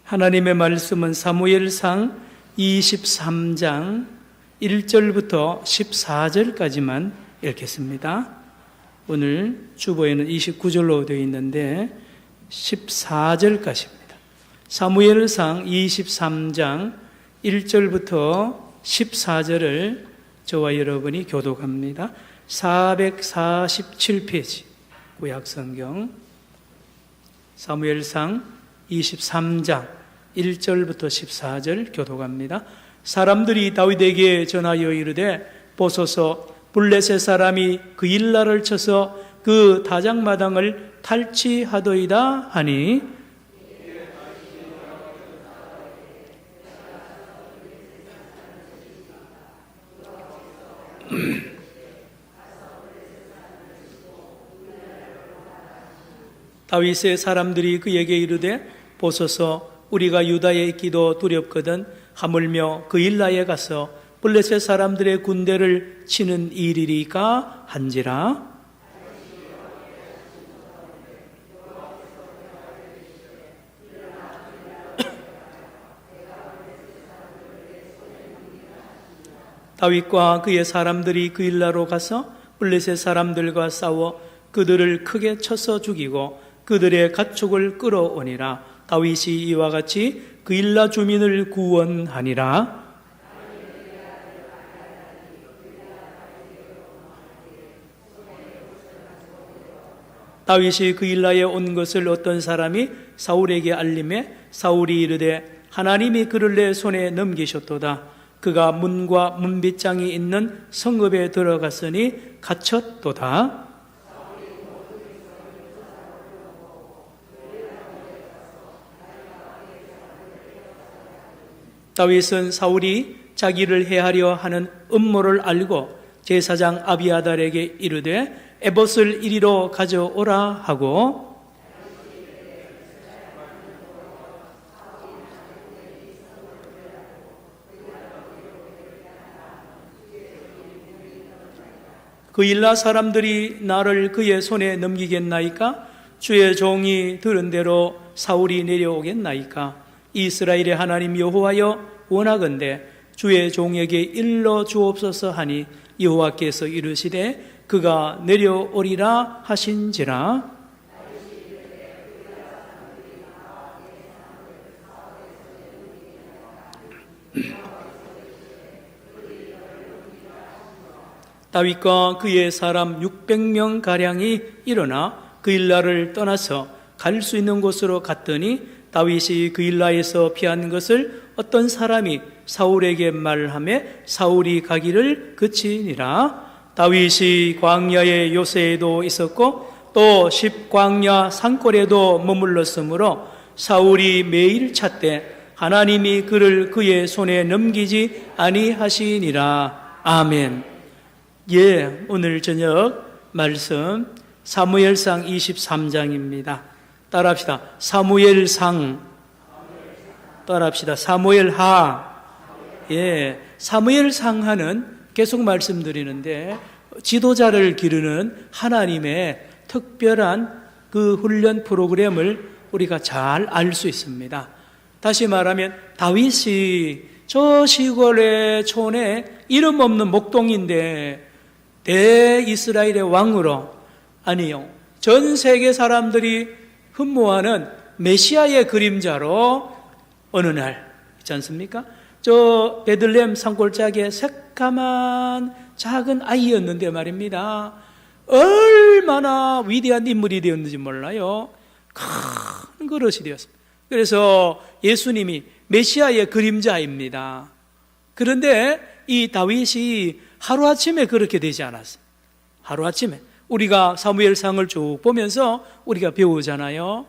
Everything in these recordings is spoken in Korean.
하나님의 말씀은 사무엘상 23장 1절부터 14절까지만 읽겠습니다. 오늘 주보에는 29절로 되어 있는데 14절까지입니다. 사무엘상 23장 1절부터 14절을 저와 여러분이 교독합니다. 447페이지 구약성경 사무엘상 23장 1절부터 14절 교독합니다. 사람들이 다윗에게 전하여 이르되 보소서 블레셋 사람이 그일라를 쳐서 그 다장마당을 탈취하더이다 하니 다윗의 사람들이 그에게 이르되 보소서 우리가 유다에 있기도 두렵거든 하물며 그일라에 가서 블레셋 사람들의 군대를 치는 일이리까 한지라. 다윗과 그의 사람들이 그일라로 가서 블레셋 사람들과 싸워 그들을 크게 쳐서 죽이고 그들의 가축을 끌어오니라. 다윗이 이와 같이 그일라 주민을 구원하니라. 다윗이 그일라에 온 것을 어떤 사람이 사울에게 알림해 사울이 이르되 하나님이 그를 내 손에 넘기셨도다. 그가 문과 문빗장이 있는 성읍에 들어갔으니 갇혔도다. 다윗은 사울이 자기를 해하려 하는 음모를 알고 제사장 아비아달에게 이르되 에봇을 이리로 가져오라 하고 그일라 사람들이 나를 그의 손에 넘기겠나이까? 주의 종이 들은 대로 사울이 내려오겠나이까? 이스라엘의 하나님 여호와여 원하건대 주의 종에게 일러 주옵소서 하니 여호와께서 이르시되 그가 내려오리라 하신지라. 다윗과 그의 사람 600명 가량이 일어나 그일라를 떠나서 갈 수 있는 곳으로 갔더니 다윗이 그일라에서 피한 것을 어떤 사람이 사울에게 말하며 사울이 가기를 그치니라. 다윗이 광야의 요새에도 있었고 또 십광야 산골에도 머물렀으므로 사울이 매일 찾되 하나님이 그를 그의 손에 넘기지 아니하시니라. 아멘. 예, 오늘 저녁 말씀 사무엘상 23장입니다. 따라합시다. 사무엘상. 따라합시다. 사무엘하. 예, 사무엘상하는 계속 말씀드리는데 지도자를 기르는 하나님의 특별한 그 훈련 프로그램을 우리가 잘 알 수 있습니다. 다시 말하면 다윗이 저 시골의 촌에 이름 없는 목동인데 대이스라엘의 왕으로, 아니요, 전 세계 사람들이 흠모하는 메시아의 그림자로 어느 날 있지 않습니까? 저 베들레헴 산골짜기에 새까만 작은 아이였는데 말입니다. 얼마나 위대한 인물이 되었는지 몰라요. 큰 그릇이 되었습니다. 그래서 예수님이 메시아의 그림자입니다. 그런데 이 다윗이 하루아침에 그렇게 되지 않았어요. 하루아침에. 우리가 사무엘상을 쭉 보면서 우리가 배우잖아요.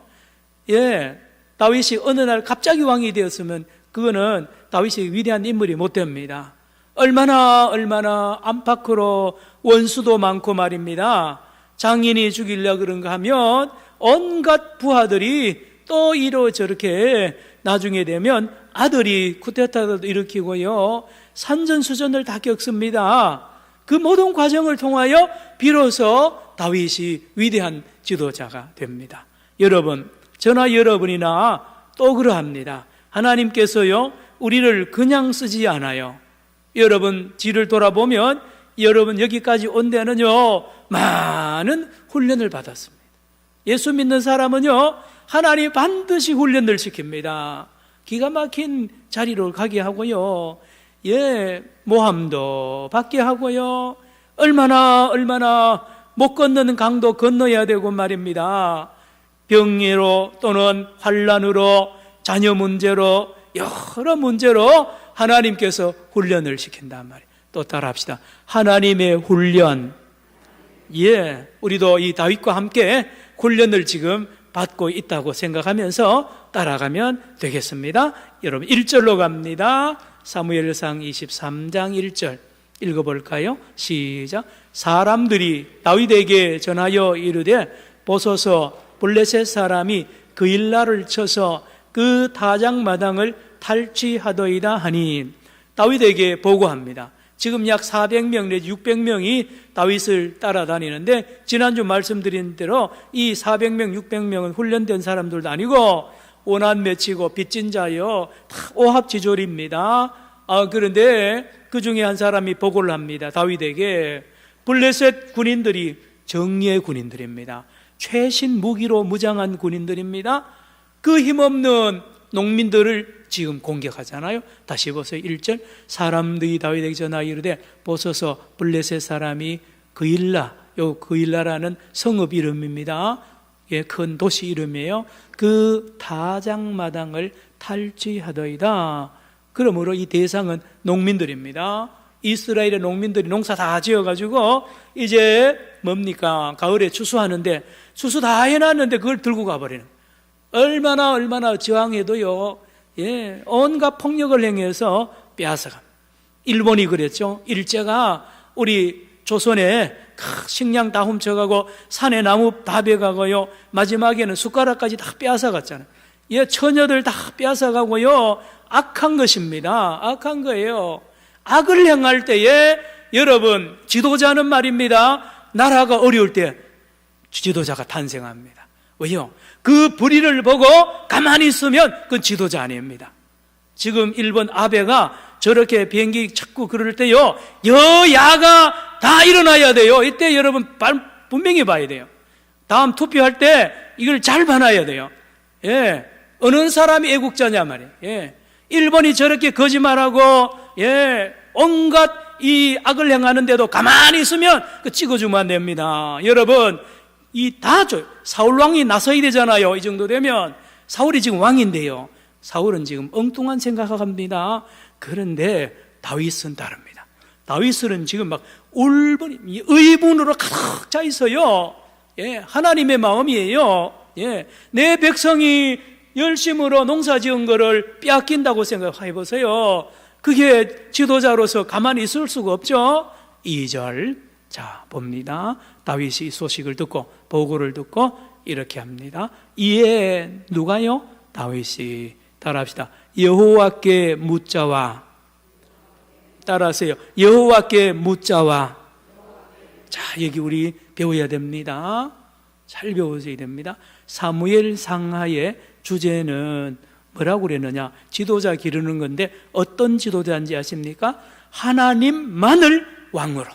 예, 다윗이 어느 날 갑자기 왕이 되었으면 그거는 다윗이 위대한 인물이 못 됩니다. 얼마나 안팎으로 원수도 많고 말입니다. 장인이 죽이려고 그런가 하면 온갖 부하들이 또 저렇게 나중에 되면 아들이 쿠데타도 일으키고요, 산전수전을 다 겪습니다. 그 모든 과정을 통하여 비로소 다윗이 위대한 지도자가 됩니다. 여러분, 저나 여러분이나 또 그러합니다. 하나님께서요, 우리를 그냥 쓰지 않아요. 여러분 뒤를 돌아보면 여러분 여기까지 온 데는요, 많은 훈련을 받았습니다. 예수 믿는 사람은요, 하나님 반드시 훈련을 시킵니다. 기가 막힌 자리로 가게 하고요, 모함도 받게 하고요, 얼마나 못 건너는 강도 건너야 되고 말입니다. 병리로 또는 환난으로, 자녀 문제로, 여러 문제로 하나님께서 훈련을 시킨단 말이에요. 또 따라합시다. 하나님의 훈련. 우리도 이 다윗과 함께 훈련을 지금 받고 있다고 생각하면서 따라가면 되겠습니다. 여러분 1절로 갑니다. 사무엘상 23장 1절 읽어볼까요? 시작. 사람들이 다윗에게 전하여 이르되 보소서 블레셋 사람이 그일라를 쳐서 그 타작마당을 탈취하더이다 하니, 다윗에게 보고합니다. 지금 약 400명 내지 600명이 다윗을 따라다니는데, 지난주 말씀드린 대로 이 400명, 600명은 훈련된 사람들도 아니고 오난 맺히고 빚진 자요, 다 오합지졸입니다. 그런데 그 중에 한 사람이 보고를 합니다. 다윗에게. 블레셋 군인들이 정예의 군인들입니다. 최신 무기로 무장한 군인들입니다. 그 힘없는 농민들을 지금 공격하잖아요. 다시 보세요. 1절. 사람들이 다윗에게 전하여 이르되 보소서 블레셋 사람이 그일라, 그일라라는 성읍 이름입니다. 큰 도시 이름이에요. 그 타작마당을 탈취하더이다. 그러므로 이 대상은 농민들입니다. 이스라엘의 농민들이 농사 다 지어가지고 이제 뭡니까? 가을에 추수하는데 추수 다 해놨는데 그걸 들고 가버리는, 얼마나 저항해도요, 온갖 폭력을 행해서 빼앗아갑니다. 일본이 그랬죠. 일제가 우리 조선에 식량 다 훔쳐가고 산에 나무 다 베가고요, 마지막에는 숟가락까지 다 빼앗아갔잖아요. 처녀들 다 빼앗아가고요, 악한 것입니다. 악한 거예요. 악을 행할 때에 여러분, 지도자는 말입니다, 나라가 어려울 때 지도자가 탄생합니다. 왜요? 그 불의를 보고 가만히 있으면 그건 지도자 아닙니다. 지금 일본 아베가 저렇게 비행기 찾고 그럴 때요, 여야가 다 일어나야 돼요. 이때 여러분 분명히 봐야 돼요. 다음 투표할 때 이걸 잘 봐놔야 돼요. 어느 사람이 애국자냐 말이에요. 일본이 저렇게 거짓말하고 온갖 이 악을 행하는데도 가만히 있으면 그 찍어주면 안 됩니다. 여러분, 이 다 줘요. 사울 왕이 나서야 되잖아요. 이 정도 되면. 사울이 지금 왕인데요, 사울은 지금 엉뚱한 생각을 합니다. 그런데 다윗은 다릅니다. 다윗은 지금 막 울분이, 의분으로 가득 차 있어요. 하나님의 마음이에요. 내 백성이 열심으로 농사 지은 거를 빼앗긴다고 생각해 보세요. 그게 지도자로서 가만히 있을 수가 없죠. 2절. 자, 봅니다. 다윗이 소식을 듣고, 보고를 듣고 이렇게 합니다. 이에 누가요? 다윗이. 따라합시다. 여호와께 묻자와. 따라하세요. 여호와께 묻자와. 자, 여기 우리 배워야 됩니다. 잘 배우셔야 됩니다. 사무엘 상하의 주제는 뭐라고 그랬느냐? 지도자 기르는 건데 어떤 지도자인지 아십니까? 하나님만을 왕으로,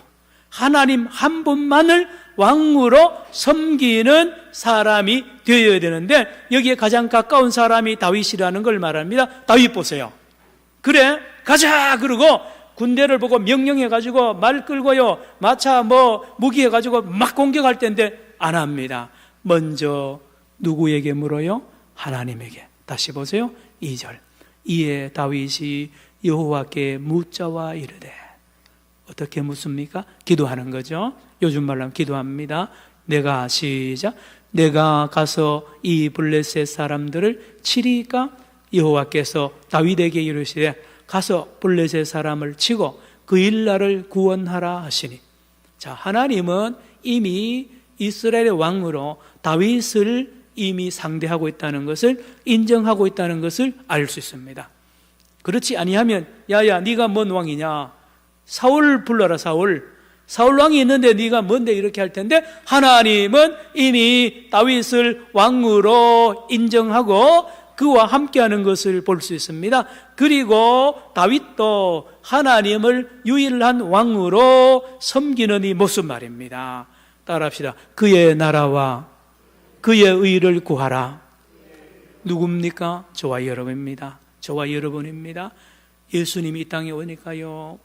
하나님 한 분만을 왕으로 섬기는 사람이 되어야 되는데, 여기에 가장 가까운 사람이 다윗이라는 걸 말합니다. 다윗 보세요. 그래, 가자! 그러고 군대를 보고 명령해가지고 말 끌고요, 마차 무기 해가지고 막 공격할 때인데 안 합니다. 먼저 누구에게 물어요? 하나님에게. 다시 보세요. 2절. 이에 다윗이 여호와께 묻자와 이르되. 어떻게 묻습니까? 기도하는 거죠. 요즘 말로 하면 기도합니다. 시작. 내가 가서 이 블레셋 사람들을 치리까? 여호와께서 다윗에게 이르시되 가서 블레셋 사람을 치고 그일라를 구원하라 하시니. 자, 하나님은 이미 이스라엘의 왕으로 다윗을 이미 상대하고 있다는 것을, 인정하고 있다는 것을 알 수 있습니다. 그렇지 아니하면 야야 네가 뭔 왕이냐, 사울 불러라. 사울 사울 왕이 있는데 네가 뭔데 이렇게 할 텐데, 하나님은 이미 다윗을 왕으로 인정하고 그와 함께하는 것을 볼 수 있습니다. 그리고 다윗도 하나님을 유일한 왕으로 섬기는 이 모습 말입니다. 따라합시다. 그의 나라와 그의 의를 구하라. 누굽니까? 저와 여러분입니다. 저와 여러분입니다. 예수님이 이 땅에 오니까요,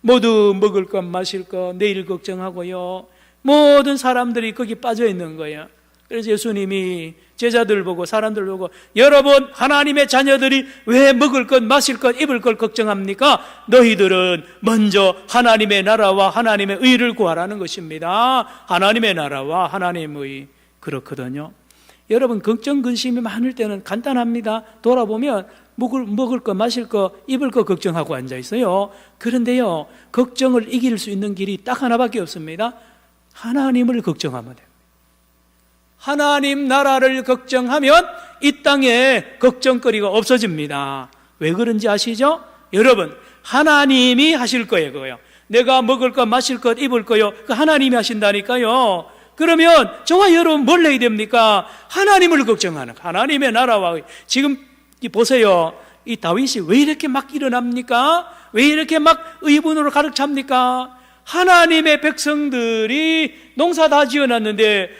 모두 먹을 것 마실 것 내일 걱정하고요, 모든 사람들이 거기 빠져 있는 거예요. 그래서 예수님이 제자들 보고 사람들 보고, 여러분 하나님의 자녀들이 왜 먹을 것 마실 것 입을 것 걱정합니까? 너희들은 먼저 하나님의 나라와 하나님의 의를 구하라는 것입니다. 하나님의 나라와 하나님의 의. 그렇거든요. 여러분 걱정 근심이 많을 때는 간단합니다. 돌아보면 먹을 거 마실 거 입을 거 걱정하고 앉아 있어요. 그런데요, 걱정을 이길 수 있는 길이 딱 하나밖에 없습니다. 하나님을 걱정하면 돼요. 하나님 나라를 걱정하면 이 땅에 걱정거리가 없어집니다. 왜 그런지 아시죠? 여러분, 하나님이 하실 거예요. 그거요. 내가 먹을 것 마실 것 입을 거요, 그 하나님이 하신다니까요. 그러면 저와 여러분 뭘 해야 됩니까? 하나님을 걱정하는, 하나님의 나라와. 지금 보세요, 이 다윗이 왜 이렇게 막 일어납니까? 왜 이렇게 막 의분으로 가득 찹니까? 하나님의 백성들이 농사 다 지어놨는데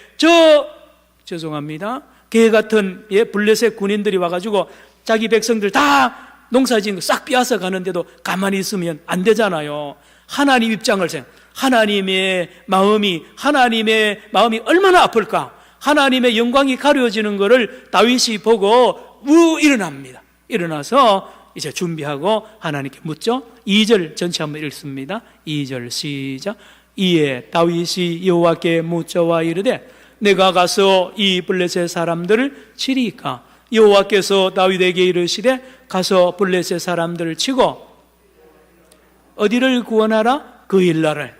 죄송합니다, 개 같은 블레셋 군인들이 와가지고 자기 백성들 다 농사 지은 거 싹 빼앗아 가는데도 가만히 있으면 안 되잖아요. 하나님 입장을 생각, 하나님의 마음이 얼마나 아플까? 하나님의 영광이 가려지는 것을 다윗이 보고 일어납니다. 일어나서 이제 준비하고 하나님께 묻죠. 2절 전체 한번 읽습니다. 2절 시작. 이에 다윗이 여호와께 묻자와 이르되 내가 가서 이 블레셋 사람들을 치리이까? 여호와께서 다윗에게 이르시되 가서 블레셋 사람들을 치고 어디를 구원하라? 그일라를.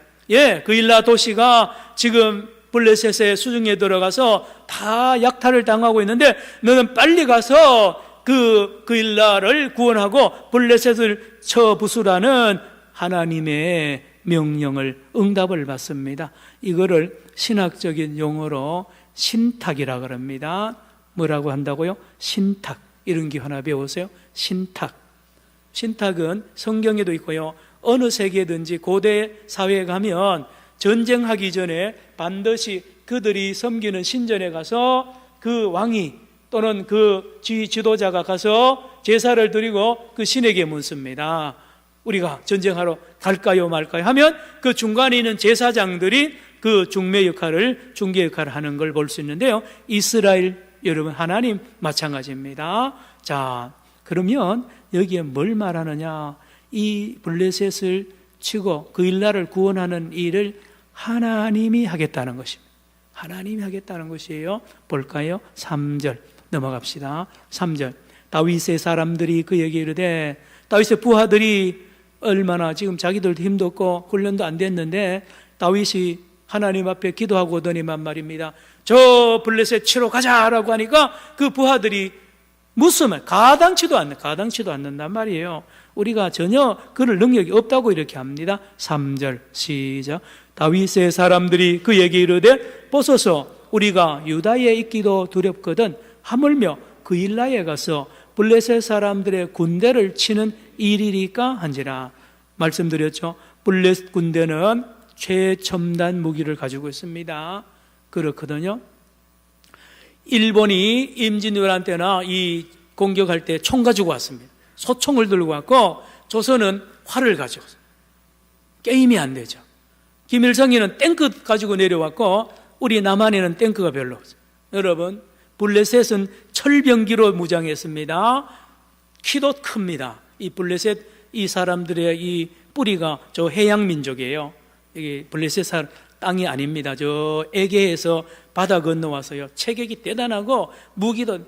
그일라 도시가 지금 블레셋의 수중에 들어가서 다 약탈을 당하고 있는데 너는 빨리 가서 그일라를 구원하고 블레셋을 쳐 부수라는 하나님의 명령을, 응답을 받습니다. 이거를 신학적인 용어로 신탁이라 그럽니다. 뭐라고 한다고요? 신탁. 이런 게 하나 배우세요. 신탁. 신탁은 성경에도 있고요, 어느 세계든지 고대 사회에 가면 전쟁하기 전에 반드시 그들이 섬기는 신전에 가서 그 왕이 또는 그 지도자가 가서 제사를 드리고 그 신에게 묻습니다. 우리가 전쟁하러 갈까요 말까요 하면 그 중간에 있는 제사장들이 그 중매 역할을, 중개 역할을 하는 걸 볼 수 있는데요, 이스라엘 여러분, 하나님 마찬가지입니다. 자, 그러면 여기에 뭘 말하느냐? 이 블레셋을 치고 그일라를 구원하는 일을 하나님이 하겠다는 것입니다. 하나님이 하겠다는 것이에요. 볼까요? 3절 넘어갑시다. 3절. 다윗의 사람들이 그에게 이르되, 다윗의 부하들이 얼마나 지금 자기들도 힘도 없고 훈련도 안 됐는데 다윗이 하나님 앞에 기도하고 오더니만 말입니다. 저 블레셋 치러 가자라고 하니까 그 부하들이 무슨 말, 가당치도 않는단 말이에요. 우리가 전혀 그럴 능력이 없다고 이렇게 합니다. 3절 시작. 다윗의 사람들이 그에게 이르되 보소서, 우리가 유다에 있기도 두렵거든 하물며 그일라에 가서 블레셋 사람들의 군대를 치는 일이리까 한지라. 말씀드렸죠. 블레셋 군대는 최첨단 무기를 가지고 있습니다. 그렇거든요. 일본이 임진왜란 때나 이 공격할 때 총 가지고 왔습니다. 소총을 들고 왔고, 조선은 활을 가지고 왔어요. 게임이 안 되죠. 김일성이는 탱크 가지고 내려왔고, 우리 남한에는 탱크가 별로 없어요. 여러분, 블레셋은 철병기로 무장했습니다. 키도 큽니다. 이 블레셋, 이 사람들의 이 뿌리가 저 해양 민족이에요. 이게 블레셋 땅이 아닙니다. 저 에게에서 바다 건너와서요, 체격이 대단하고 무기도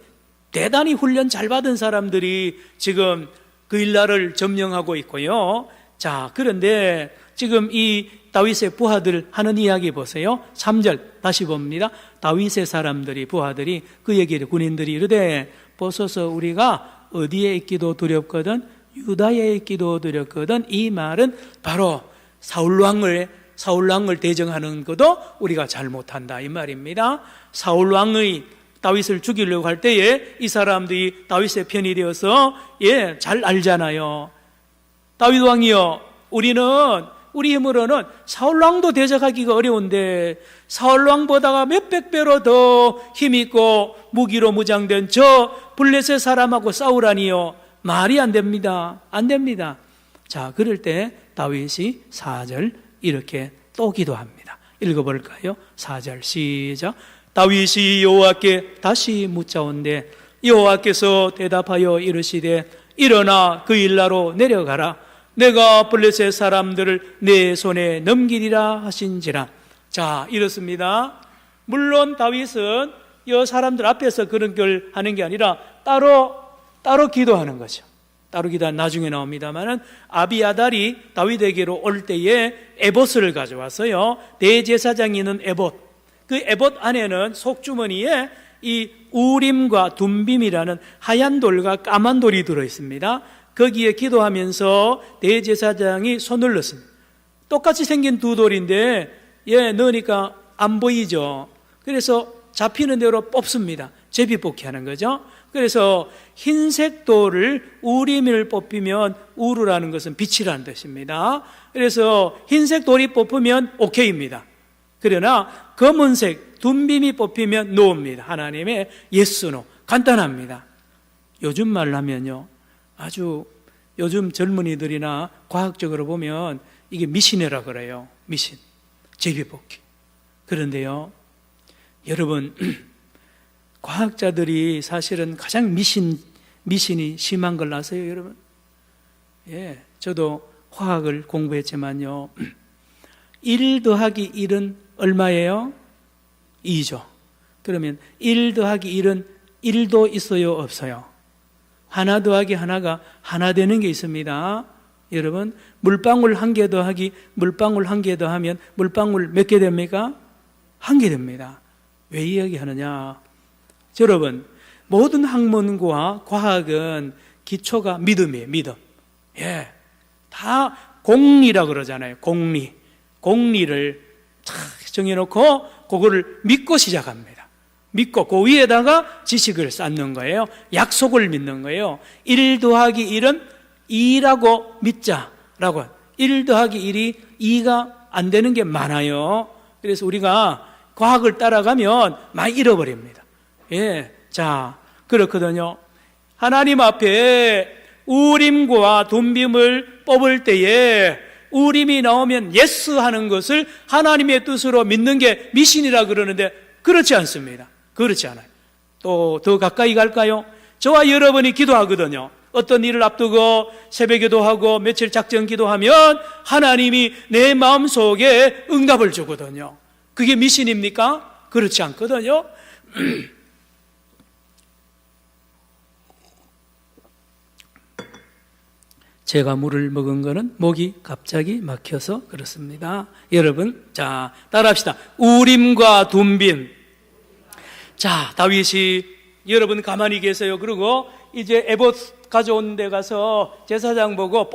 대단히 훈련 잘 받은 사람들이 지금 그일라를 점령하고 있고요. 자, 그런데 지금 이 다윗의 부하들 하는 이야기 보세요. 3절 다시 봅니다. 다윗의 사람들이, 부하들이 그에게, 군인들이 이르되 보소서, 우리가 어디에 있기도 두렵거든 유다에 있기도 두렵거든. 이 말은 바로 사울왕을 사울왕을 대적하는 것도 우리가 잘못한다 이 말입니다. 사울왕의 다윗을 죽이려고 할 때에 이 사람들이 다윗의 편이 되어서 잘 알잖아요. 다윗 왕이여, 우리 힘으로는 사울왕도 대적하기가 어려운데 사울왕보다가 몇백 배로 더 힘있고 무기로 무장된 저 블레셋 사람하고 싸우라니요. 말이 안 됩니다. 안 됩니다. 자, 그럴 때 다윗이 4절 이렇게 또 기도합니다. 읽어볼까요? 4절 시작. 다윗이 여호와께 다시 묻자온대 여호와께서 대답하여 이르시되 일어나 그 일나로 내려가라. 내가 블레셋 사람들을 내 손에 넘기리라 하신지라. 자, 이렇습니다. 물론 다윗은 이 사람들 앞에서 그런 걸 하는 게 아니라 따로 기도하는 거죠. 따로 기도는 나중에 나옵니다만은 아비아달이 다윗에게로 올 때에 에봇을 가져왔어요. 대제사장이 있는 에봇. 그 에봇 안에는 속주머니에 이 우림과 둠빔이라는 하얀 돌과 까만 돌이 들어 있습니다. 거기에 기도하면서 대제사장이 손을 넣습니다. 똑같이 생긴 두 돌인데 넣으니까 안 보이죠. 그래서 잡히는 대로 뽑습니다. 제비뽑기 하는 거죠. 그래서 흰색 돌을 우림을 뽑히면 우르라는 것은 빛이라는 뜻입니다. 그래서 흰색 돌이 뽑히면 오케이입니다. 그러나 검은색 둠빔이 뽑히면 노입니다. 하나님의 yes, no. 간단합니다. 요즘 말로 하면요, 아주 요즘 젊은이들이나 과학적으로 보면 이게 미신이라 그래요. 미신, 제비뽑기. 그런데요, 여러분, 과학자들이 사실은 가장 미신이 심한 걸 아세요, 여러분? 저도 화학을 공부했지만요, 1 더하기 1은 얼마예요? 2죠. 그러면 1 더하기 1은 1도 있어요, 없어요? 하나 더하기 하나가 하나 되는 게 있습니다. 여러분, 물방울 1개 더하기 물방울 1개 더하면 물방울 몇 개 됩니까? 1개 됩니다. 왜 이야기하느냐? 여러분, 모든 학문과 과학은 기초가 믿음이에요. 믿음. 다 공리라 그러잖아요. 공리를 탁 정해놓고 그거를 믿고 시작합니다. 믿고 그 위에다가 지식을 쌓는 거예요. 약속을 믿는 거예요. 1 더하기 1은 2라고 믿자라고. 1 더하기 1이 2가 안 되는 게 많아요. 그래서 우리가 과학을 따라가면 많이 잃어버립니다. 자, 그렇거든요. 하나님 앞에 우림과 둠빔을 뽑을 때에 우림이 나오면 예스 하는 것을 하나님의 뜻으로 믿는 게 미신이라 그러는데 그렇지 않습니다. 그렇지 않아요. 또 더 가까이 갈까요? 저와 여러분이 기도하거든요. 어떤 일을 앞두고 새벽 기도하고 며칠 작정 기도하면 하나님이 내 마음속에 응답을 주거든요. 그게 미신입니까? 그렇지 않거든요. 제가 물을 먹은 거는 목이 갑자기 막혀서 그렇습니다. 여러분, 자, 따라합시다. 우림과 둠빔. 자, 다윗이 여러분 가만히 계세요. 그리고 이제 에봇 가져온 데 가서 제사장 보고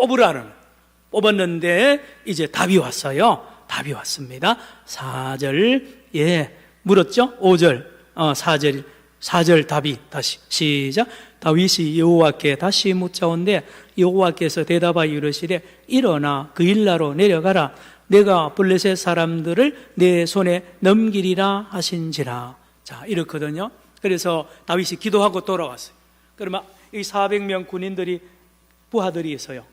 뽑았는데 이제 답이 왔어요. 답이 왔습니다. 4절, 물었죠? 5절, 4절 답이 다시 시작. 다윗이 여호와께 다시 묻자온데 여호와께서 대답하여 이르시되 일어나 그 일나로 내려가라. 내가 블레셋 사람들을 내 손에 넘기리라 하신지라. 자, 이렇거든요. 그래서 다윗이 기도하고 돌아왔어요. 그러면 이 400명 군인들이 부하들이 있어요.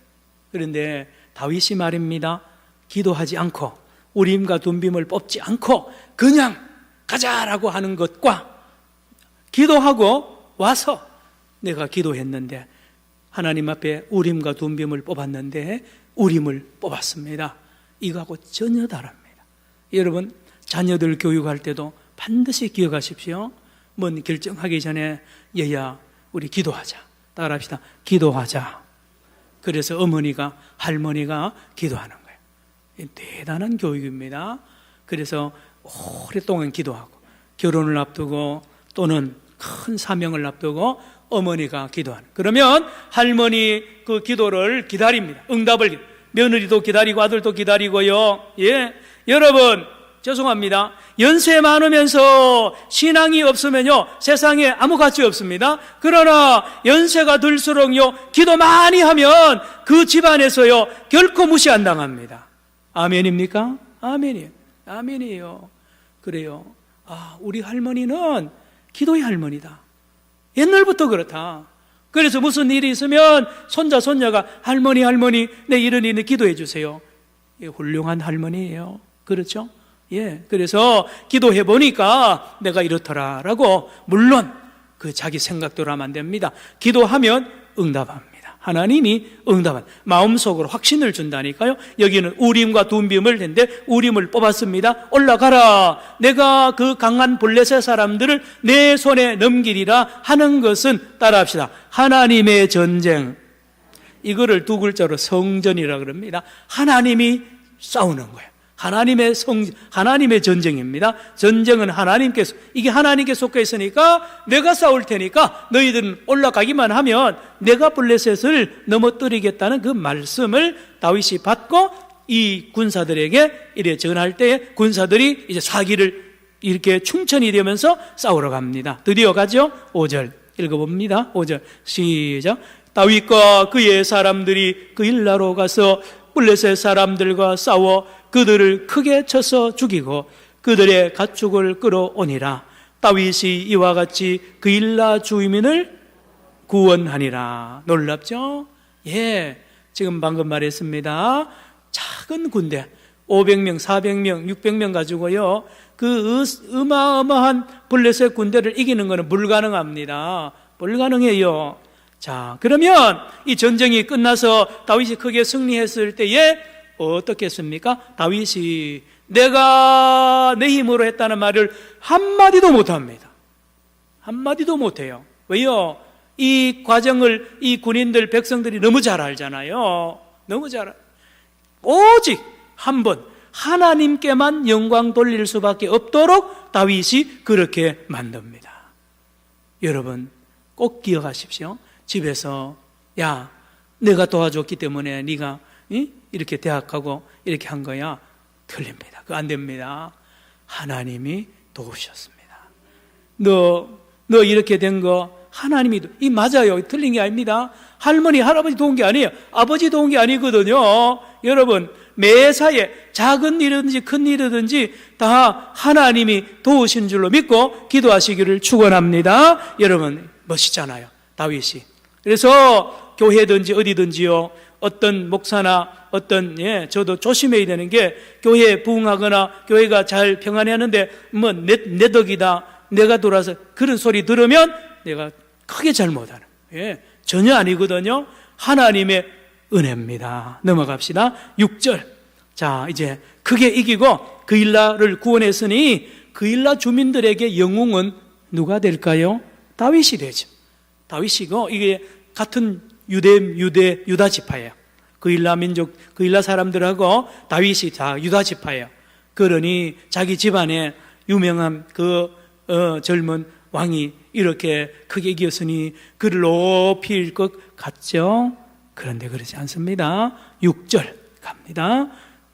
그런데 다윗이 말입니다. 기도하지 않고 우림과 둠빔을 뽑지 않고 그냥 가자라고 하는 것과 기도하고 와서 내가 기도했는데 하나님 앞에 우림과 둠빔을 뽑았는데 우림을 뽑았습니다. 이거하고 전혀 다릅니다. 여러분, 자녀들 교육할 때도 반드시 기억하십시오. 뭔 결정하기 전에 얘야 우리 기도하자. 따라합시다. 기도하자. 그래서 어머니가 할머니가 기도하는 거예요. 대단한 교육입니다. 그래서 오랫동안 기도하고 결혼을 앞두고 또는 큰 사명을 앞두고 어머니가 기도하는. 그러면 할머니 그 기도를 기다립니다. 응답을 며느리도 기다리고 아들도 기다리고요. 여러분, 죄송합니다. 연세 많으면서 신앙이 없으면요, 세상에 아무 가치 없습니다. 그러나 연세가 들수록요, 기도 많이 하면 그 집안에서요, 결코 무시 안 당합니다. 아멘입니까? 아멘이에요. 아멘이에요. 그래요. 우리 할머니는 기도의 할머니다. 옛날부터 그렇다. 그래서 무슨 일이 있으면 손자, 손녀가 할머니, 내 이런 일은 기도해 주세요. 훌륭한 할머니예요. 그렇죠? 예. 그래서 기도해 보니까 내가 이렇더라라고, 물론 그 자기 생각대로 하면 안 됩니다. 기도하면 응답합니다. 하나님이 마음속으로 확신을 준다니까요. 여기는 우림과 둠빔을 했는데 우림을 뽑았습니다. 올라가라. 내가 그 강한 블레셋 사람들을 내 손에 넘기리라 하는 것은 따라합시다. 하나님의 전쟁. 이거를 두 글자로 성전이라 그럽니다. 하나님이 싸우는 거예요. 하나님의 전쟁입니다. 전쟁은 이게 하나님께 속해 있으니까 내가 싸울 테니까 너희들은 올라가기만 하면 내가 블레셋을 넘어뜨리겠다는 그 말씀을 다윗이 받고 이 군사들에게 이래 전할 때에 군사들이 이제 사기를 이렇게 충천이 되면서 싸우러 갑니다. 드디어 가죠. 5절 읽어봅니다. 5절 시작. 다윗과 그의 사람들이 그일라로 가서 블레셋 사람들과 싸워 그들을 크게 쳐서 죽이고 그들의 가축을 끌어오니라. 다윗이 이와 같이 그일라 주민을 구원하니라. 놀랍죠? 예, 지금 방금 말했습니다. 작은 군대 500명, 400명, 600명 가지고요, 그 어마어마한 블레셋 군대를 이기는 것은 불가능합니다. 불가능해요. 자, 그러면 이 전쟁이 끝나서 다윗이 크게 승리했을 때에 어떻게 했습니까? 다윗이 내가 내 힘으로 했다는 말을 한마디도 못합니다. 한마디도 못해요. 왜요? 이 과정을 이 군인들, 백성들이 너무 잘 알잖아요. 너무 잘 알아요. 오직 한 번 하나님께만 영광 돌릴 수밖에 없도록 다윗이 그렇게 만듭니다. 여러분 꼭 기억하십시오. 집에서 야, 내가 도와줬기 때문에 네가 이렇게 대학하고 이렇게 한 거야. 틀립니다. 그거 안 됩니다. 하나님이 도우셨습니다. 너 이렇게 된 거 하나님이 이 맞아요. 틀린 게 아닙니다. 할머니, 할아버지 도운 게 아니에요. 아버지 도운 게 아니거든요. 여러분 매사에 작은 일이든지 큰 일이든지 다 하나님이 도우신 줄로 믿고 기도하시기를 축원합니다. 여러분 멋있잖아요, 다윗이. 그래서 교회든지 어디든지요, 어떤 목사나 저도 조심해야 되는 게, 교회에 부흥하거나 교회가 잘 평안해하는데 뭐 내 덕이다, 내가 돌아서 그런 소리 들으면 내가 크게 잘못하는, 전혀 아니거든요. 하나님의 은혜입니다. 넘어갑시다. 6절. 자, 이제 크게 이기고 그일라를 구원했으니 그일라 주민들에게 영웅은 누가 될까요? 다윗이 되죠. 다윗이고, 이게 같은 유다 지파예요. 그일라 민족, 그일라 사람들하고 다윗이 다 유다 지파예요. 그러니 자기 집안에 유명한 젊은 왕이 이렇게 크게 이겼으니 그를 높일 것 같죠? 그런데 그렇지 않습니다. 6절 갑니다.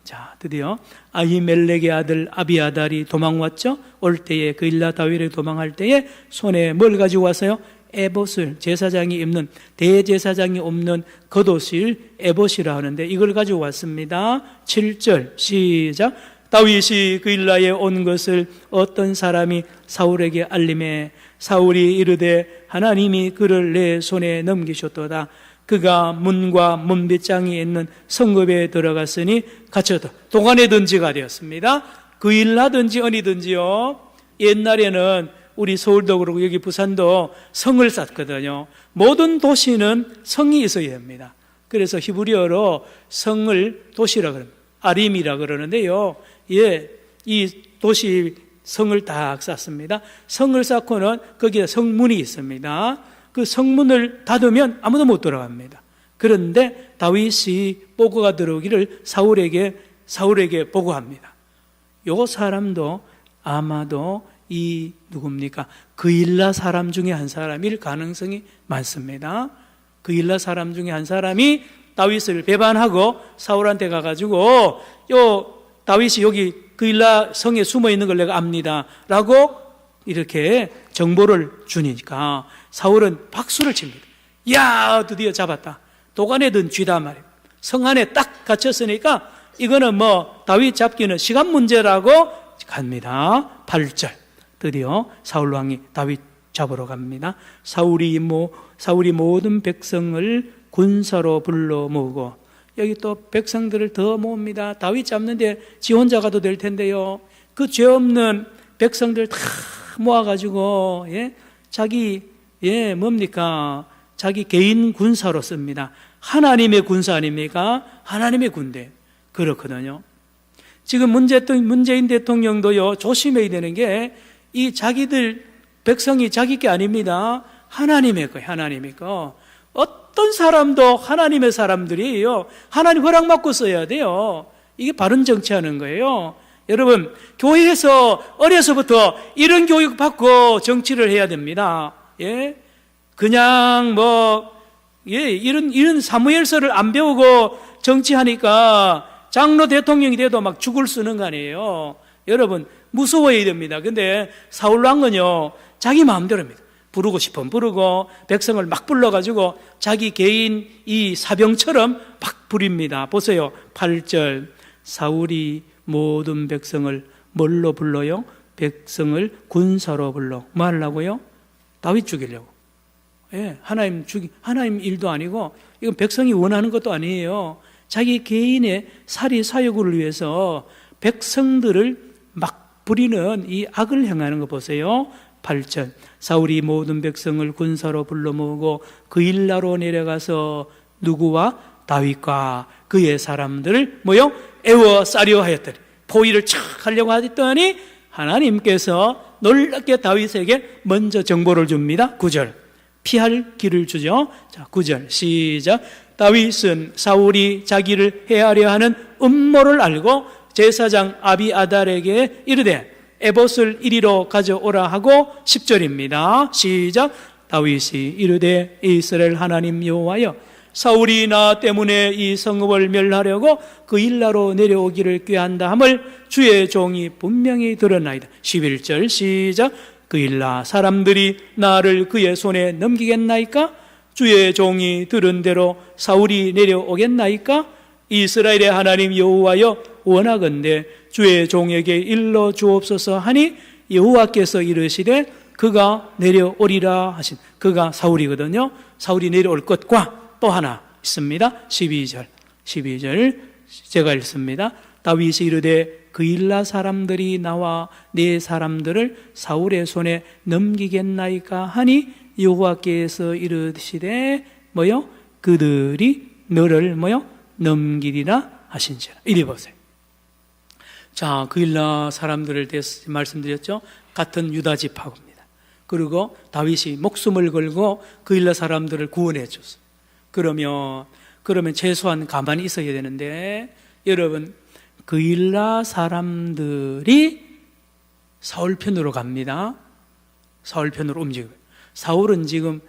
자, 드디어 아히멜렉의 아들 아비아달이 도망왔죠. 올 때에 그일라 다윗에 도망할 때에 손에 뭘 가지고 왔어요? 에봇을, 제사장이 입는, 대제사장이 없는 겉옷을 에봇이라 하는데 이걸 가지고 왔습니다. 7절 시작. 다윗이 그일라에 온 것을 어떤 사람이 사울에게 알림해 사울이 이르되 하나님이 그를 내 손에 넘기셨도다. 그가 문과 문빗장이 있는 성읍에 들어갔으니 갇혔다. 도관에든지가 되었습니다. 그일라든지 어디든지요, 옛날에는 우리 서울도 그렇고 여기 부산도 성을 쌓거든요. 모든 도시는 성이 있어야 됩니다. 그래서 히브리어로 성을 도시라 그럽니다. 아림이라 그러는데요, 이 도시 성을 딱 쌓습니다. 성을 쌓고는 거기에 성문이 있습니다. 그 성문을 닫으면 아무도 못 들어갑니다. 그런데 다윗이 보고가 들어오기를 사울에게 보고합니다. 요 사람도 아마도 누굽니까? 그일라 사람 중에 한 사람일 가능성이 많습니다. 그일라 사람 중에 한 사람이 다윗을 배반하고 사울한테 가가지고 다윗이 여기 그일라 성에 숨어 있는 걸 내가 압니다 라고 이렇게 정보를 주니까 사울은 박수를 칩니다. 야, 드디어 잡았다. 도간에 든 쥐다 말이에요. 성 안에 딱 갇혔으니까 이거는 뭐 다윗 잡기는 시간 문제라고 갑니다. 8절. 드디어 사울 왕이 다윗 잡으러 갑니다. 사울이 모든 백성을 군사로 불러 모으고, 여기 또 백성들을 더 모읍니다. 다윗 잡는데 지 혼자 가도 될 텐데요. 그 죄 없는 백성들 다 모아가지고, 자기, 자기 개인 군사로 씁니다. 하나님의 군사 아닙니까? 하나님의 군대. 그렇거든요. 지금 문재인 대통령도요, 조심해야 되는 게, 이 자기들, 백성이 자기 게 아닙니다. 하나님의 거예요, 하나님의 거. 어떤 사람도 하나님의 사람들이에요. 하나님 허락 받고 써야 돼요. 이게 바른 정치하는 거예요. 여러분, 교회에서 어려서부터 이런 교육 받고 정치를 해야 됩니다. 그냥 이런 사무엘서를 안 배우고 정치하니까 장로 대통령이 돼도 막 죽을 쓰는 거 아니에요. 여러분, 무서워야 됩니다. 근데 사울 왕은요, 자기 마음대로입니다. 부르고 싶으면 부르고, 백성을 막 불러가지고 자기 개인 이 사병처럼 막 부립니다. 보세요. 8절. 사울이 모든 백성을 뭘로 불러요? 백성을 군사로 불러. 뭐 하려고요? 다윗 죽이려고. 하나님 일도 아니고, 이건 백성이 원하는 것도 아니에요. 자기 개인의 살이 사욕을 위해서 백성들을 막 부리는 이 악을 행하는 거 보세요. 8절. 사울이 모든 백성을 군사로 불러 모으고 그일라로 내려가서 누구와? 다윗과 그의 사람들을 에워싸려 하였더니, 포위를 촥 하려고 하더니 하나님께서 놀랍게 다윗에게 먼저 정보를 줍니다. 9절. 피할 길을 주죠. 자, 9절 시작. 다윗은 사울이 자기를 해하려 하는 음모를 알고 제사장 아비아달에게 이르되 에봇을 이리로 가져오라 하고, 10절입니다. 시작. 다윗이 이르되 이스라엘 하나님 여호와여, 사울이 나 때문에 이 성읍을 멸하려고 그일라로 내려오기를 꾀한다 함을 주의 종이 분명히 들었나이다. 11절 시작. 그일라 사람들이 나를 그의 손에 넘기겠나이까? 주의 종이 들은 대로 사울이 내려오겠나이까? 이스라엘의 하나님 여호와여, 원하건대 주의 종에게 일러 주옵소서 하니 여호와께서 이르시되 그가 내려오리라 하신, 그가 사울이거든요. 사울이 내려올 것과 또 하나 있습니다. 12절 제가 읽습니다. 다윗이 이르되 그일라 사람들이 나와 네 사람들을 사울의 손에 넘기겠나이까 하니 여호와께서 이르시되 그들이 너를 넘기리라 하신지라. 이리 보세요. 자, 그일라 사람들을 대해서 말씀드렸죠. 같은 유다 지파입니다. 그리고 다윗이 목숨을 걸고 그일라 사람들을 구원해 줬어요. 그러면 최소한 가만히 있어야 되는데, 여러분, 그일라 사람들이 사울 편으로 갑니다. 사울 편으로 움직여요. 사울은 지금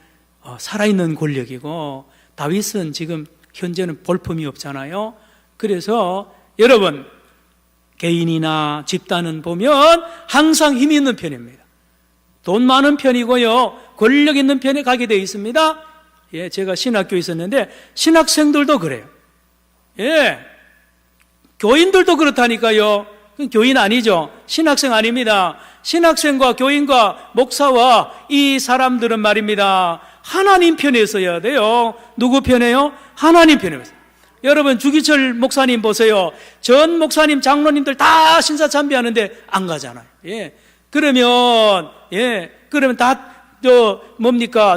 살아있는 권력이고 다윗은 지금 현재는 볼품이 없잖아요. 그래서 여러분, 개인이나 집단은 보면 항상 힘이 있는 편입니다. 돈 많은 편이고요, 권력 있는 편에 가게 되어 있습니다. 제가 신학교에 있었는데 신학생들도 그래요. 교인들도 그렇다니까요. 교인 아니죠. 신학생 아닙니다. 신학생과 교인과 목사와 이 사람들은 말입니다, 하나님 편에 서야 돼요. 누구 편에요? 하나님 편에 서요. 여러분, 주기철 목사님 보세요. 전 목사님, 장로님들 다 신사참배하는데 안 가잖아요. 그러면 다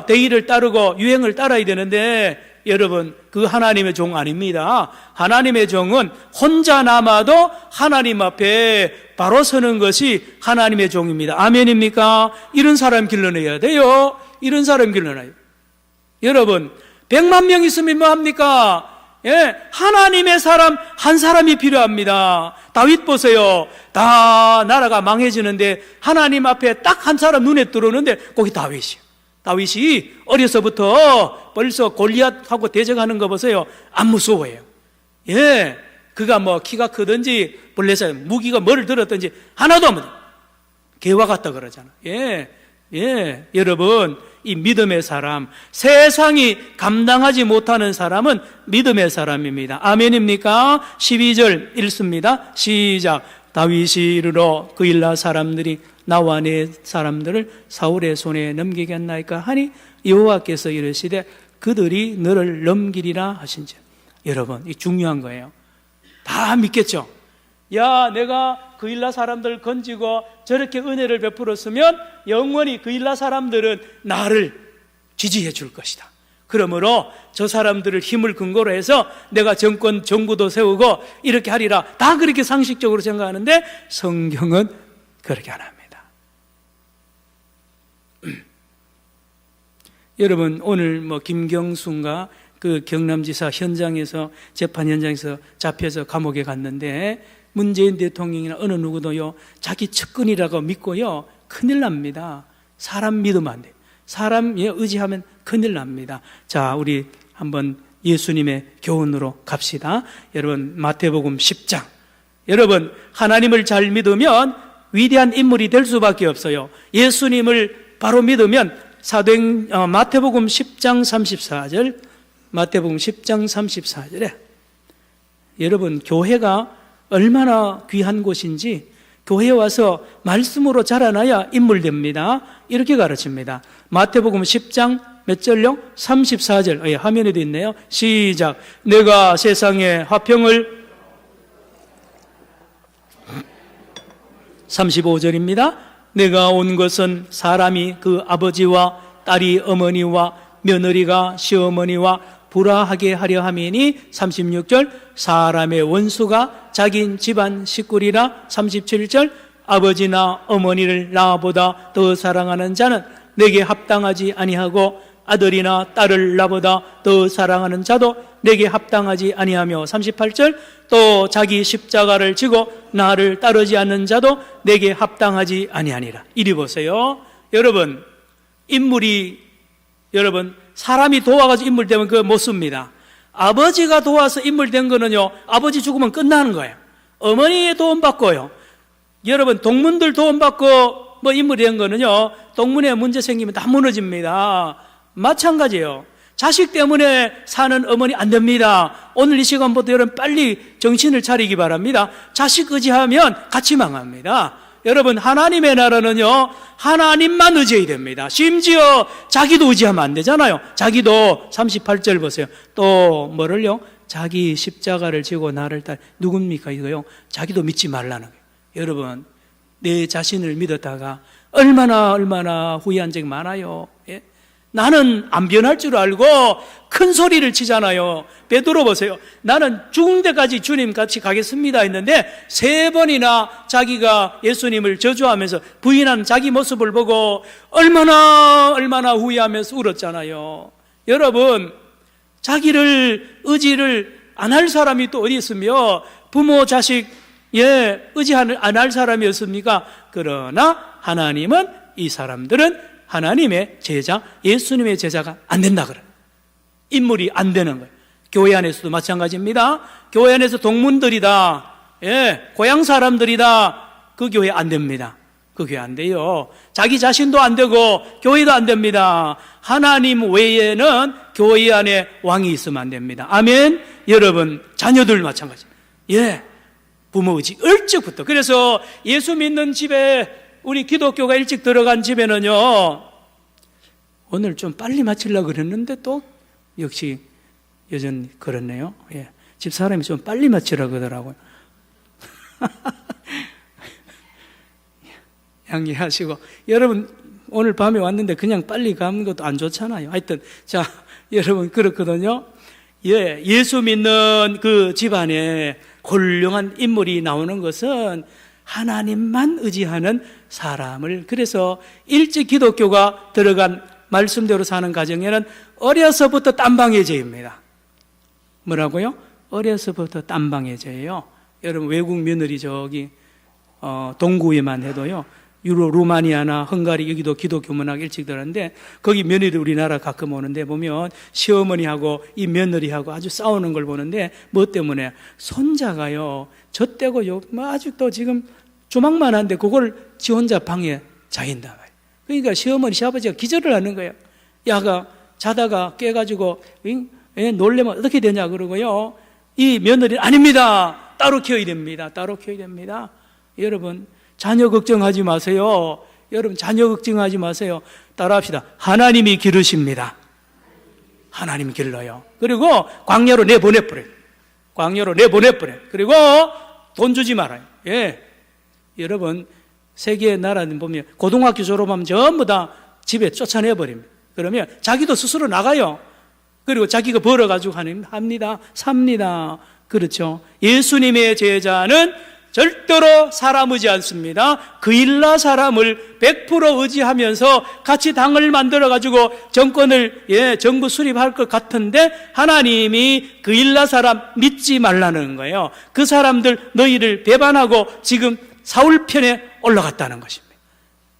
대의를 따르고 유행을 따라야 되는데, 여러분, 그 하나님의 종 아닙니다. 하나님의 종은 혼자 남아도 하나님 앞에 바로 서는 것이 하나님의 종입니다. 아멘입니까? 이런 사람 길러내야 돼요. 이런 사람 길러내야 돼요. 여러분, 100만 명 있으면 뭐합니까? 하나님의 사람 한 사람이 필요합니다. 다윗 보세요. 다 나라가 망해지는데 하나님 앞에 딱 한 사람 눈에 들어오는데 거기 다윗이에요. 다윗이 어려서부터 벌써 골리앗하고 대적하는 거 보세요. 안 무서워해요. 그가 뭐 키가 크든지 벌레사 무기가 뭐를 들었든지 하나도 없는 개와 같다 그러잖아. 여러분, 이 믿음의 사람, 세상이 감당하지 못하는 사람은 믿음의 사람입니다. 아멘입니까? 12절 읽습니다. 시작. 다윗이 이르러 그일라 사람들이 나와 내 사람들을 사울의 손에 넘기겠나이까 하니 여호와께서 이르시되 그들이 너를 넘기리라 하신지. 여러분, 이 중요한 거예요. 다 믿겠죠? 야, 내가 그일라 사람들 건지고 저렇게 은혜를 베풀었으면 영원히 그일라 사람들은 나를 지지해 줄 것이다. 그러므로 저 사람들을 힘을 근거로 해서 내가 정부도 세우고 이렇게 하리라. 다 그렇게 상식적으로 생각하는데 성경은 그렇게 안 합니다. 여러분, 오늘 뭐 김경순가 그 경남지사 현장에서 재판 현장에서 잡혀서 감옥에 갔는데 문재인 대통령이나 어느 누구도요 자기 측근이라고 믿고요 큰일 납니다. 사람 믿으면 안 돼요. 사람에 의지하면 큰일 납니다. 자, 우리 한번 예수님의 교훈으로 갑시다. 여러분, 마태복음 10장. 여러분, 하나님을 잘 믿으면 위대한 인물이 될 수밖에 없어요. 예수님을 바로 믿으면 마태복음 10장 34절, 마태복음 10장 34절에 여러분, 교회가 얼마나 귀한 곳인지 교회에 와서 말씀으로 자라나야 인물됩니다. 이렇게 가르칩니다. 마태복음 10장 몇 절요? 34절. 화면에도 있네요. 시작. 내가 세상에 화평을 35절입니다. 내가 온 것은 사람이 그 아버지와 딸이 어머니와 며느리가 시어머니와 불화하게 하려 함이니 36절. 사람의 원수가 자기 집안 식구리라 37절. 아버지나 어머니를 나보다 더 사랑하는 자는 내게 합당하지 아니하고 아들이나 딸을 나보다 더 사랑하는 자도 내게 합당하지 아니하며 38절. 또 자기 십자가를 지고 나를 따르지 않는 자도 내게 합당하지 아니하니라. 이리 보세요. 여러분, 여러분 사람이 도와가지고 인물되면 그거 못 씁니다. 아버지가 도와서 인물된 거는요, 아버지 죽으면 끝나는 거예요. 어머니의 도움 받고요. 여러분, 동문들 도움 받고 뭐 인물이 된 거는요, 동문에 문제 생기면 다 무너집니다. 마찬가지예요. 자식 때문에 사는 어머니 안 됩니다. 오늘 이 시간부터 여러분 빨리 정신을 차리기 바랍니다. 자식 의지하면 같이 망합니다. 여러분, 하나님의 나라는요, 하나님만 의지해야 됩니다. 심지어 자기도 의지하면 안 되잖아요. 자기도 38절 보세요. 또 뭐를요? 자기 십자가를 지고 나를 따라. 누굽니까 이거요? 자기도 믿지 말라는 거예요. 여러분, 내 자신을 믿었다가 얼마나 후회한 적이 많아요. 예? 나는 안 변할 줄 알고 큰 소리를 치잖아요. 베드로 보세요. 나는 죽은 데까지 주님 같이 가겠습니다 했는데 3번이나 자기가 예수님을 저주하면서 부인한 자기 모습을 보고 얼마나 후회하면서 울었잖아요. 여러분, 자기를 의지를 안 할 사람이 또 어디 있으며 부모 자식 의지 안 할 사람이 없습니까? 그러나 하나님은 이 사람들은 하나님의 제자, 예수님의 제자가 안 된다 그래요. 인물이 안 되는 거예요. 교회 안에서도 마찬가지입니다. 교회 안에서 동문들이다, 고향 사람들이다, 그 교회 안 됩니다. 그 교회 안 돼요. 자기 자신도 안 되고 교회도 안 됩니다. 하나님 외에는 교회 안에 왕이 있으면 안 됩니다. 아멘. 여러분, 자녀들 마찬가지. 부모 의지 일찍부터. 그래서 예수 믿는 집에, 우리 기독교가 일찍 들어간 집에는요, 오늘 좀 빨리 마치려고 그랬는데 또 역시 여전히 그렇네요. 집사람이 좀 빨리 마치라고 그러더라고요. 양해하시고. 여러분, 오늘 밤에 왔는데 그냥 빨리 가는 것도 안 좋잖아요. 하여튼, 자, 여러분, 그렇거든요. 예수 믿는 그 집안에 훌륭한 인물이 나오는 것은 하나님만 의지하는 사람을, 그래서 일찍 기독교가 들어간 말씀대로 사는 가정에는 어려서부터 딴방해제입니다. 뭐라고요? 어려서부터 딴방해제예요. 여러분, 외국 며느리 저기 동구에만 해도요, 루마니아나 헝가리 여기도 기독교 문화가 일찍 들었는데 거기 며느리 우리나라 가끔 오는데 보면 시어머니하고 이 며느리하고 아주 싸우는 걸 보는데 뭐 때문에 손자가요 젖대고요 뭐 아직도 지금 조망만한데 그걸 지 혼자 방에 자인다 말이에요. 그러니까 시어머니 시아버지가 기절을 하는 거예요. 야가 자다가 깨가지고 놀래면 어떻게 되냐 그러고요. 이 며느리는 아닙니다. 따로 키워야 됩니다. 따로 키워야 됩니다. 여러분 자녀 걱정하지 마세요. 여러분 자녀 걱정하지 마세요. 따라합시다. 하나님이 기르십니다. 하나님이 길러요. 그리고 광야로 내보내버려요. 광야로 내보내버려요. 그리고 돈 주지 말아요. 예. 여러분 세계 나라는 보면 고등학교 졸업하면 전부 다 집에 쫓아내버립니다. 그러면 자기도 스스로 나가요. 그리고 자기가 벌어가지고 합니다. 삽니다. 그렇죠. 예수님의 제자는 절대로 사람 의지 않습니다. 그일라 사람을 100% 의지하면서 같이 당을 만들어가지고 정권을, 정부 수립할 것 같은데 하나님이 그일라 사람 믿지 말라는 거예요. 그 사람들 너희를 배반하고 지금 사울 편에 올라갔다는 것입니다.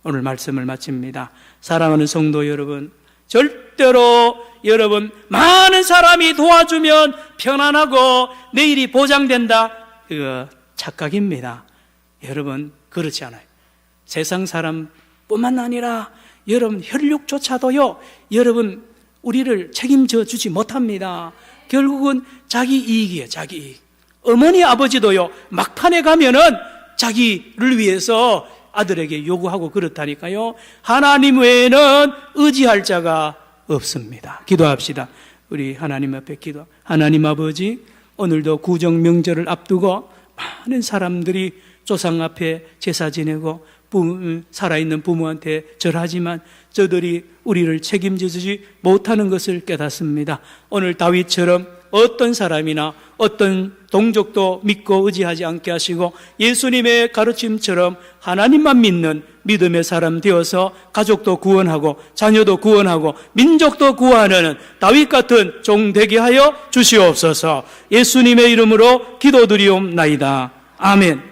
오늘 말씀을 마칩니다. 사랑하는 성도 여러분, 절대로 여러분 많은 사람이 도와주면 편안하고 내일이 보장된다. 이거 착각입니다. 여러분 그렇지 않아요. 세상 사람뿐만 아니라 여러분 혈육조차도요 여러분 우리를 책임져 주지 못합니다. 결국은 자기 이익이에요. 자기 이익. 어머니 아버지도요 막판에 가면은 자기를 위해서 아들에게 요구하고 그렇다니까요. 하나님 외에는 의지할 자가 없습니다. 기도합시다. 우리 하나님 앞에 기도. 하나님 아버지, 오늘도 구정 명절을 앞두고 많은 사람들이 조상 앞에 제사 지내고 살아있는 부모한테 절하지만 저들이 우리를 책임져 주지 못하는 것을 깨닫습니다. 오늘 다윗처럼 어떤 사람이나 어떤 동족도 믿고 의지하지 않게 하시고 예수님의 가르침처럼 하나님만 믿는 믿음의 사람 되어서 가족도 구원하고 자녀도 구원하고 민족도 구원하는 다윗 같은 종 되게 하여 주시옵소서. 예수님의 이름으로 기도드리옵나이다. 아멘.